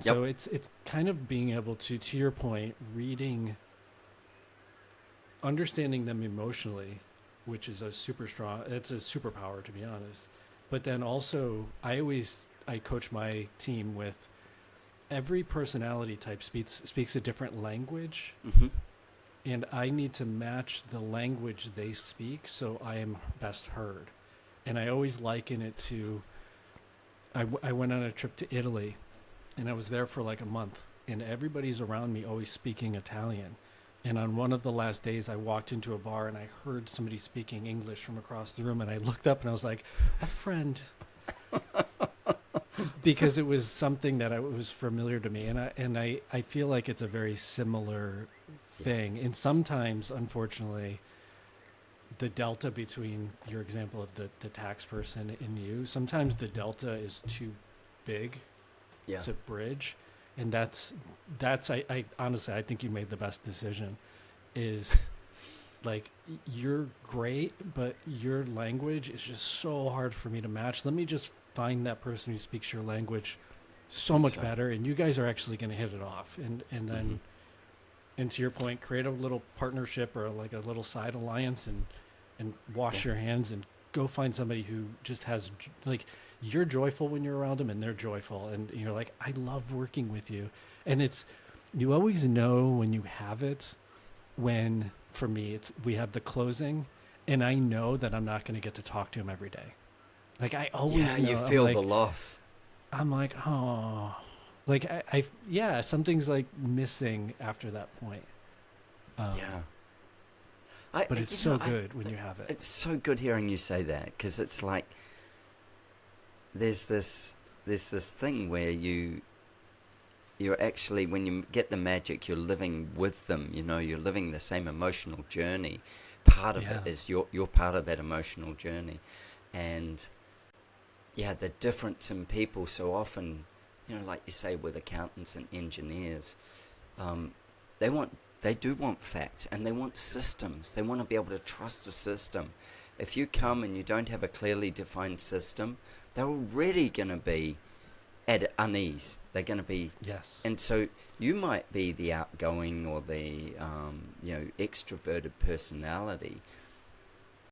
Yep. So it's kind of being able to your point, reading, understanding them emotionally, which is a super strong. It's a superpower, to be honest. But then also, I coach my team with every personality type speaks a different language, Hmm. and I need to match the language they speak so I am best heard. And I always liken it to I went on a trip to Italy, and I was there for like a month, and everybody's around me always speaking Italian. And on one of the last days, I walked into a bar and I heard somebody speaking English from across the room, and I looked up and I was like, "A friend," because it was something that was familiar to me, and I feel like it's a very similar Yeah. thing. And sometimes, unfortunately, the delta between your example of the tax person and you, sometimes the delta is too big Yeah. to bridge, and that's I honestly I think you made the best decision. Is like you're great, but your language is just so hard for me to match. Let me just find that person who speaks your language I so think much so. better, and you guys are actually going to hit it off. And Hmm. then, and to your point, create a little partnership or like a little side alliance, and Yeah. wash your hands and go find somebody who just has like you're joyful when you're around them and they're joyful, and you're like, I love working with you. And it's, you always know when you have it, when for me it's we have the closing, and I know that I'm not going to get to talk to him every day. Like I Yeah, always you know. I'm feel the like, loss. oh, like I yeah, something's like missing after that point. Yeah. um but it's You know, so good when you have it. it's so good hearing you say that because it's like there's this there's this thing where you're actually, when you get the magic, you're living with them. You know, you're living the same emotional journey. Part of it Yeah. is you're part of that emotional journey, and yeah, the difference in people so often, you know, like you say with accountants and engineers, um, they want they do want facts and they want systems. They want to be able to trust a system. If you Yeah. come and you don't have a clearly defined system, they're already going to be at unease. They're going to be, Yes. and so you might be the outgoing or the extroverted personality,